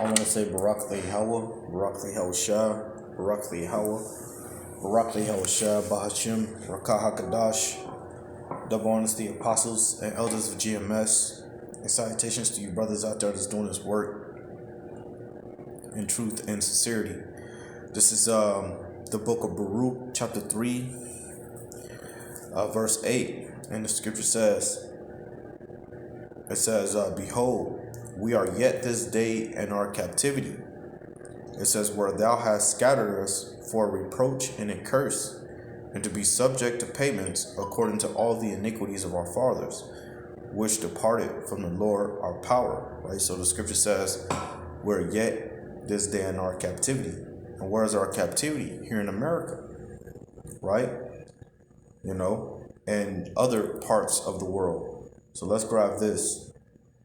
I want to say Barak Lehawa, Barak Lehawa Shah, Barak Lehawa, Barak Lehawa Shah, Bahashim, Rakah HaKadash, double honors the apostles and elders of GMS, and salutations to you brothers out there that's doing this work in truth and sincerity. This is the book of Baruch, chapter 3, verse 8, and the scripture says, Behold, we are yet this day in our captivity. It says, where thou hast scattered us for a reproach and a curse, and to be subject to payments according to all the iniquities of our fathers, which departed from the Lord our power. Right? So the scripture says, we're yet this day in our captivity. And where is our captivity? Here in America. Right? And other parts of the world. So let's grab this.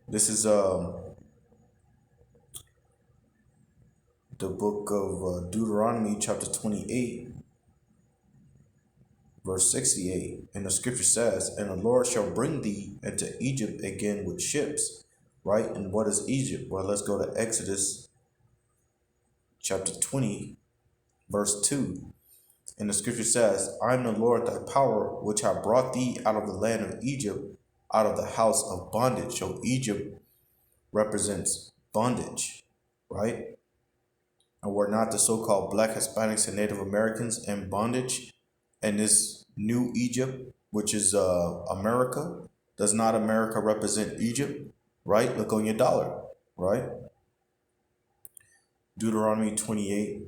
This is the book of Deuteronomy chapter 28, verse 68. And the scripture says, and the Lord shall bring thee into Egypt again with ships. Right? And what is Egypt? Well, let's go to Exodus chapter 20, verse 2. And the scripture says, I am the Lord thy power, which have brought thee out of the land of Egypt, out of the house of bondage. So Egypt represents bondage, right? And we're not the so-called Black, Hispanics, and Native Americans in bondage. And this new Egypt, which is America, does not America represent Egypt, right? Look on your dollar, right? Deuteronomy 28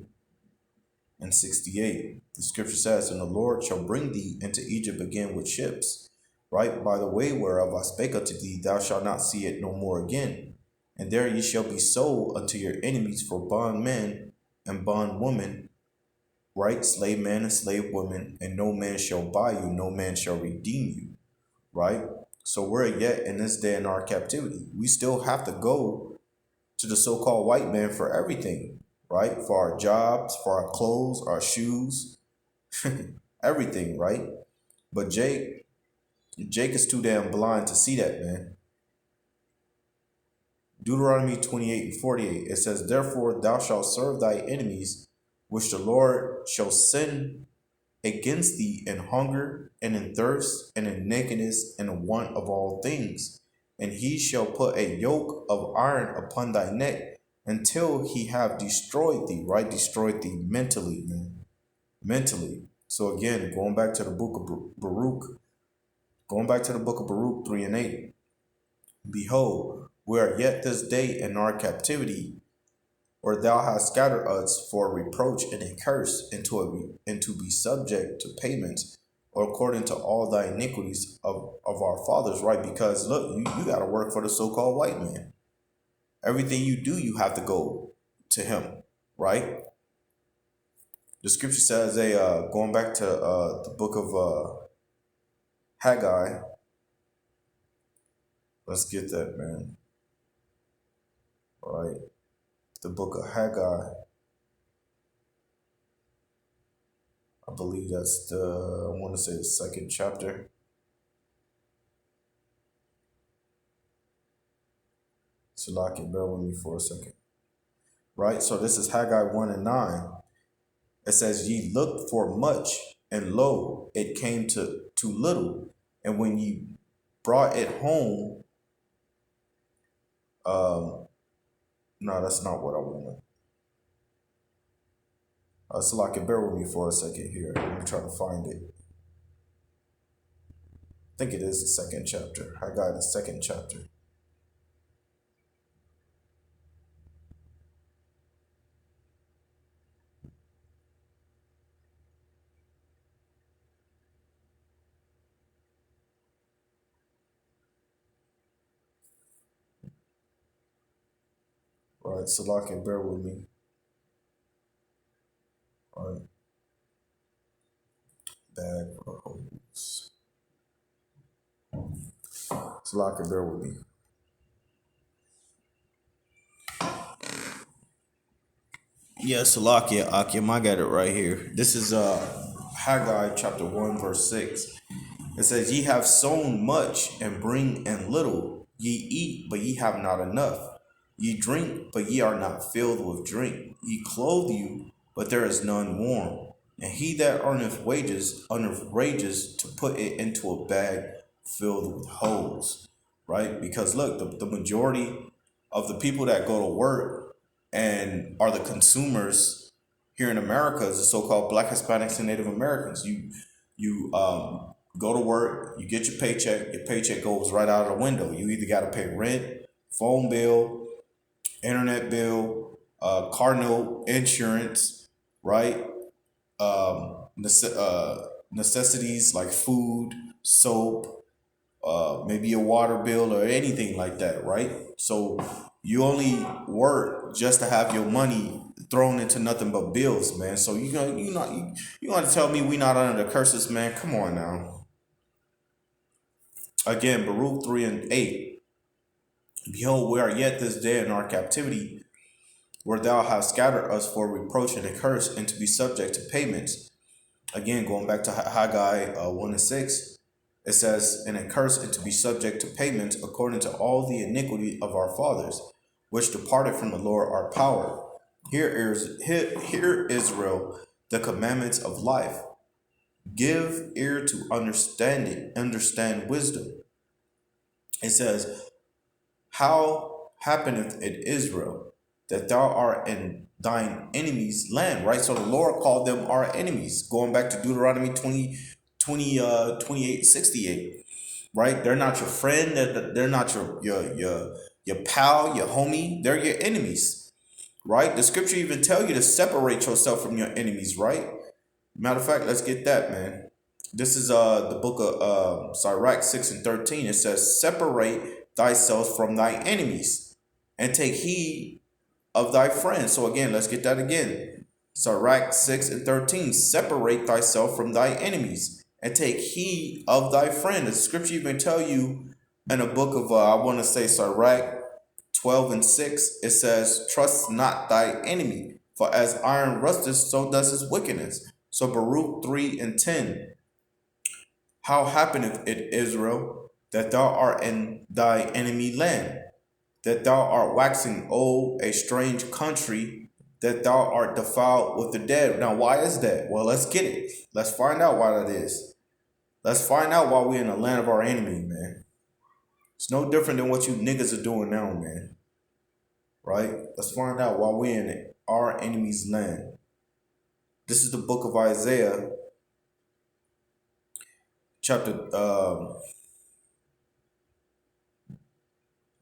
and 68. The scripture says, and the Lord shall bring thee into Egypt again with ships, right? By the way whereof I spake unto thee, thou shalt not see it no more again. And there ye shall be sold unto your enemies for bondmen and bondwomen, right? Slave men and slave women, and no man shall buy you, no man shall redeem you, right? So we're yet in this day in our captivity. We still have to go to the so-called white man for everything, right? For our jobs, for our clothes, our shoes, everything, right? But Jake is too damn blind to see that, man. Deuteronomy 28 and 48, it says, therefore thou shalt serve thy enemies, which the Lord shall send against thee in hunger and in thirst and in nakedness and in want of all things. And he shall put a yoke of iron upon thy neck until he have destroyed thee, right? Destroyed thee mentally, man. Mentally. So again, going back to the book of Baruch, 3 and 8. Behold, we are yet this day in our captivity, where thou hast scattered us for a reproach and a curse, and to be subject to payments, or according to all thy iniquities of our fathers, right? Because look, you got to work for the so-called white man. Everything you do, you have to go to him, right? The scripture says, going back to the book of Haggai. Let's get that, man. All right. The book of Haggai. I believe that's I want to say the second chapter. So I can bear with me for a second. Right? So this is Haggai 1 and 9. It says, ye looked for much, and lo, it came to little. And when ye brought it home, no, that's not what I wanted. So I can bear with me for a second here. Let me try to find it. I think it is the second chapter. Haggai, the second chapter. All right, so I can bear with me. All right. Bad holes. So I can bear with me. Yeah, Salakia, Akim, I got it right here. This is Haggai chapter 1, verse 6. It says, ye have sown much and bring in little. Ye eat, but ye have not enough. Ye drink, but ye are not filled with drink. Ye clothe you, but there is none warm. And he that earneth wages to put it into a bag filled with holes. Right? Because look, the majority of the people that go to work and are the consumers here in America is the so-called Black, Hispanics, and Native Americans. You go to work, you get your paycheck goes right out of the window. You either got to pay rent, phone bill, internet bill, car note, insurance, right? Necessities like food, soap, maybe a water bill or anything like that, right? So you only work just to have your money thrown into nothing but bills, man. So you gonna tell me we not under the curses, man? Come on now. Again, Baruch 3:8. Behold, we are yet this day in our captivity, where thou hast scattered us for reproach and a curse, and to be subject to payments. Again, going back to Haggai 1:6, it says, and a curse and to be subject to payments according to all the iniquity of our fathers, which departed from the Lord our power. Hear Israel, the commandments of life. Give ear to understanding, understand wisdom. It says, how happeneth it Israel that thou art in thine enemy's land, right? So the Lord called them our enemies, going back to Deuteronomy 28:68, right? They're not your friend, they're not your pal, your homie, they're your enemies, right? The scripture even tell you to separate yourself from your enemies, right? Matter of fact, let's get that, man. This is the book of Sirach 6:13. It says, separate thyself from thy enemies and take heed of thy friends. So again, let's get that again. Sirach 6:13. Separate thyself from thy enemies and take heed of thy friend. The scripture even tell you in a book of I want to say Sirach 12:6, it says, trust not thy enemy, for as iron rusteth, so does his wickedness. So Baruch 3:10, how happeneth it, Israel, that thou art in thy enemy land, that thou art waxing old, a strange country, that thou art defiled with the dead. Now, why is that? Well, let's get it. Let's find out why that is. Let's find out why we're in the land of our enemy, man. It's no different than what you niggas are doing now, man. Right? Let's find out why we're in our enemy's land. This is the book of Isaiah, chapter,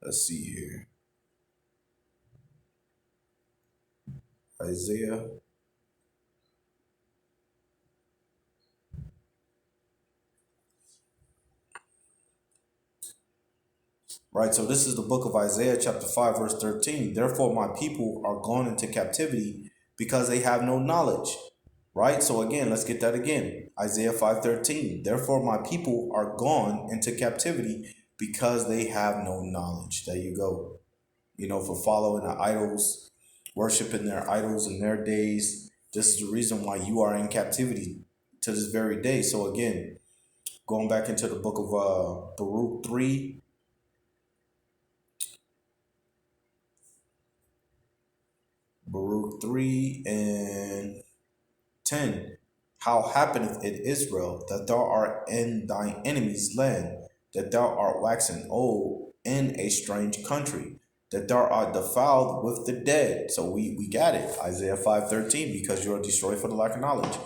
let's see here. Isaiah. Right, so this is the book of Isaiah, chapter 5, verse 13. Therefore, my people are gone into captivity because they have no knowledge. Right, so again, let's get that again. Isaiah 5:13. Therefore, my people are gone into captivity because they have no knowledge. There you go. For following the idols, worshiping their idols in their days. This is the reason why you are in captivity to this very day. So again, going back into the book of Baruch 3, Baruch 3 and 10. How happeneth it, Israel, that thou art in thine enemy's land, that thou art waxen old in a strange country, that thou art defiled with the dead. So we got it. Isaiah 5:13, because you are destroyed for the lack of knowledge.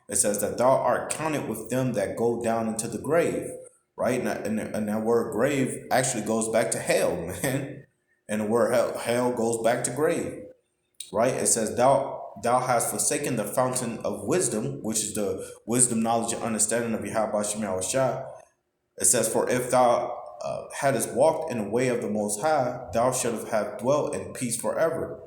It says that thou art counted with them that go down into the grave. Right? And that word grave actually goes back to hell, man. And the word hell goes back to grave. Right? It says, thou hast forsaken the fountain of wisdom, which is the wisdom, knowledge, and understanding of Yahweh Shema Shah. It says, for if thou hadst walked in the way of the Most High, thou shouldst have dwelt in peace forever.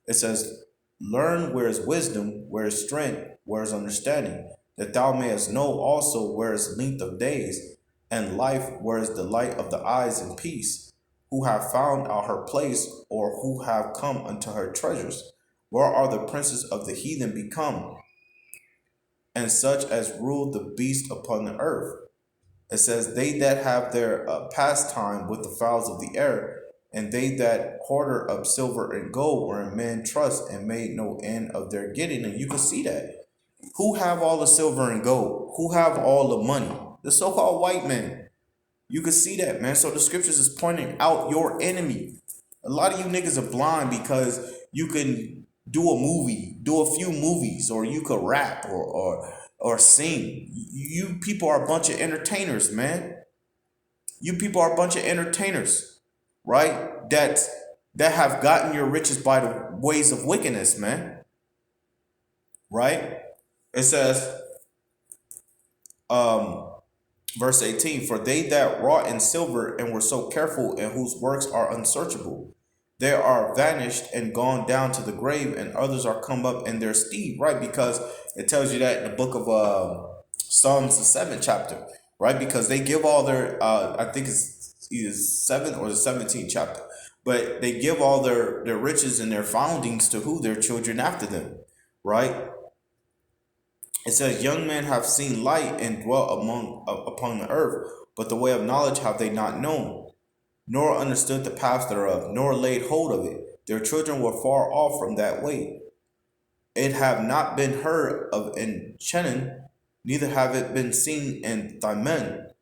It says, learn where is wisdom, where is strength, where is understanding, that thou mayest know also where is length of days, and life, where is the light of the eyes, and peace, who have found out her place, or who have come unto her treasures. Where are the princes of the heathen become, and such as rule the beast upon the earth? It says, they that have their pastime with the fowls of the air, And they that hoarded up silver and gold were in men trust and made no end of their getting. And you can see that. Who have all the silver and gold? Who have all the money? The so-called white man. You can see that, man. So the scriptures is pointing out your enemy. A lot of you niggas are blind because you can do a movie, do a few movies, or you could rap or sing. You people are a bunch of entertainers, man. You people are a bunch of entertainers, right? That have gotten your riches by the ways of wickedness, man. Right? It says, um, verse 18, for they that wrought in silver and were so careful, and whose works are unsearchable, they are vanished and gone down to the grave, and others are come up in their stead, right? Because it tells you that in the book of Psalms, the 7th chapter, right? Because they give all their, I think it's either 7th or the 17th chapter, but they give all their riches and their foundings to who? Their children after them, right? It says, young men have seen light and dwell upon the earth, but the way of knowledge have they not known, nor understood the path thereof, nor laid hold of it. Their children were far off from that way. It have not been heard of in Chenin, neither have it been seen in Thymen.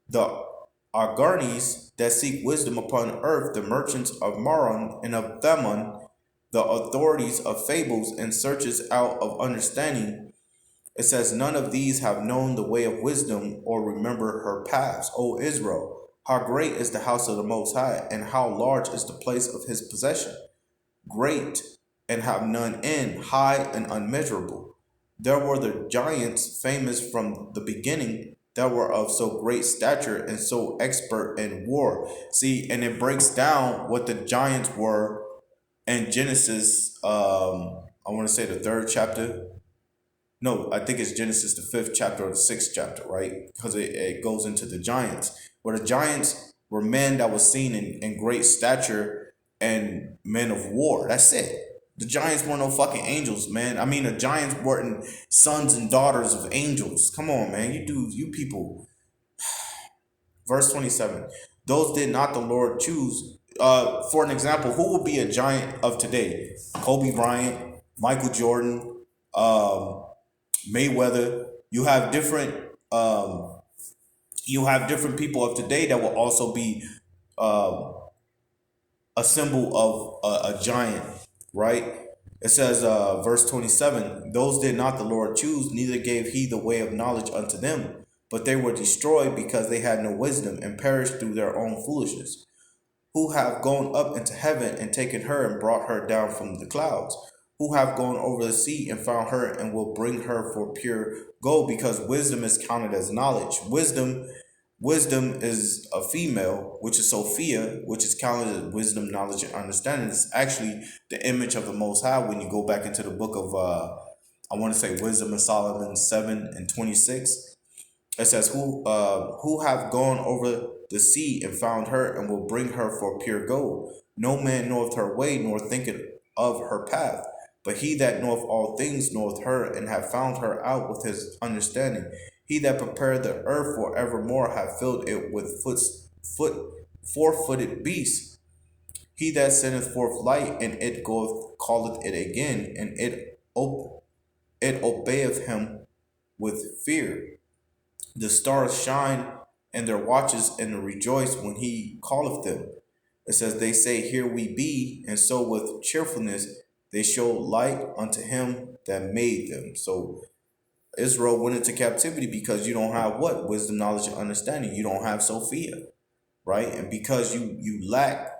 The Argarnes that seek wisdom upon earth, the merchants of Maron and of Thamon, the authorities of fables and searches out of understanding. It says, none of these have known the way of wisdom or remember her paths. O Israel, how great is the house of the Most High, and how large is the place of his possession. Great, and have none end, high and unmeasurable. There were the giants famous from the beginning, that were of so great stature and so expert in war. See, and it breaks down what the giants were in Genesis, I want to say the 3rd chapter. No, I think it's Genesis, the 5th chapter or the 6th chapter, right? Because it goes into the giants. Where the giants were men that was seen in great stature and men of war. That's it. The giants weren't no fucking angels, man. I mean, the giants weren't sons and daughters of angels. Come on, man. You people. Verse 27. Those did not the Lord choose. For an example, who would be a giant of today? Kobe Bryant, Michael Jordan, Mayweather. Um, you have different people of today that will also be um, a symbol of a giant, right? It says, verse 27, those did not the Lord choose, neither gave he the way of knowledge unto them, but they were destroyed because they had no wisdom and perished through their own foolishness. Who have gone up into heaven and taken her and brought her down from the clouds? Who have gone over the sea and found her and will bring her for pure gold? Because wisdom is counted as knowledge. Wisdom is a female, which is Sophia, which is counted as wisdom, knowledge, and understanding. It's actually the image of the Most High when you go back into the book of, I want to say Wisdom of Solomon 7:26. It says, who have gone over the sea and found her and will bring her for pure gold. No man knoweth her way, nor thinketh of her path. But he that knoweth all things knoweth her, and hath found her out with his understanding. He that prepared the earth for evermore hath filled it with four-footed beasts. He that sendeth forth light, and it goeth, calleth it again, and it obeyeth him with fear. The stars shine in their watches and rejoice when he calleth them. It says, they say, here we be, and so with cheerfulness they show light unto him that made them. So Israel went into captivity because you don't have what? Wisdom, knowledge, and understanding. You don't have Sophia, right? And because you lack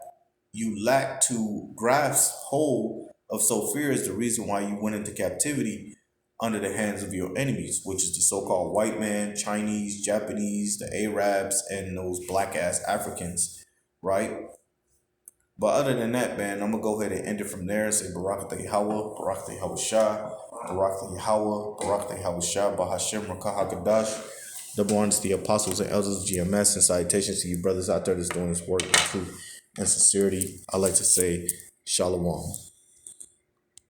to grasp hold of Sophia is the reason why you went into captivity under the hands of your enemies, which is the so-called white man, Chinese, Japanese, the Arabs, and those black-ass Africans, right? But other than that, man, I'm going to go ahead and end it from there and say Barak Yahweh, Barak Yahweh Shah, Barak Yahweh, Barak Yahweh Shah, Bahashem Rakah HaKadosh. Double honors to the apostles and elders of GMS, and salutations to you brothers out there that's doing this work in truth and sincerity. I like to say Shalom.